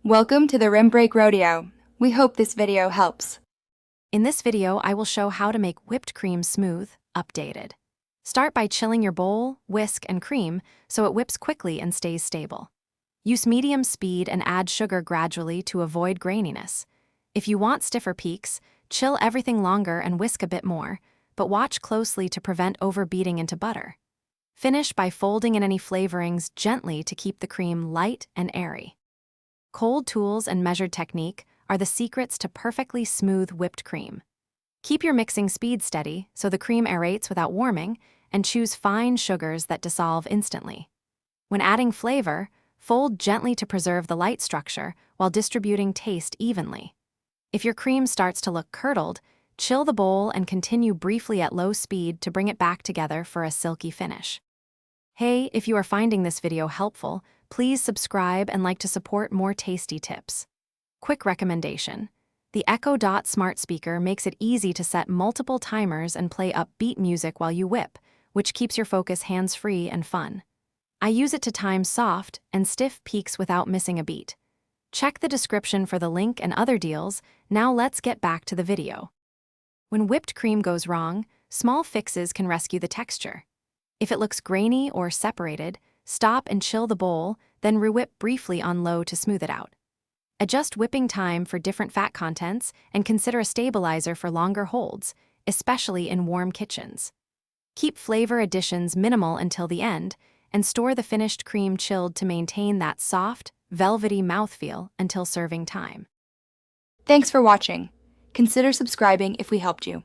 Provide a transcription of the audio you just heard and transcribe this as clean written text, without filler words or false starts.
Welcome to the Rim Break Rodeo. We hope this video helps. In this video, I will show how to make whipped cream smooth, updated. Start by chilling your bowl, whisk, and cream so it whips quickly and stays stable. Use medium speed and add sugar gradually to avoid graininess. If you want stiffer peaks, chill everything longer and whisk a bit more, but watch closely to prevent overbeating into butter. Finish by folding in any flavorings gently to keep the cream light and airy. Cold tools and measured technique are the secrets to perfectly smooth whipped cream. Keep your mixing speed steady so the cream aerates without warming, and choose fine sugars that dissolve instantly. When adding flavor, fold gently to preserve the light structure while distributing taste evenly. If your cream starts to look curdled, chill the bowl and continue briefly at low speed to bring it back together for a silky finish. Hey, if you are finding this video helpful, please subscribe and like to support more tasty tips. Quick recommendation: the Echo Dot smart speaker makes it easy to set multiple timers and play upbeat music while you whip, which keeps your focus hands-free and fun. I use it to time soft and stiff peaks without missing a beat. Check the description for the link and other deals. Now let's get back to the video. When whipped cream goes wrong, small fixes can rescue the texture. If it looks grainy or separated, stop and chill the bowl, then re-whip briefly on low to smooth it out. Adjust whipping time for different fat contents and consider a stabilizer for longer holds, especially in warm kitchens. Keep flavor additions minimal until the end, and store the finished cream chilled to maintain that soft, velvety mouthfeel until serving time. Thanks for watching. Consider subscribing if we helped you.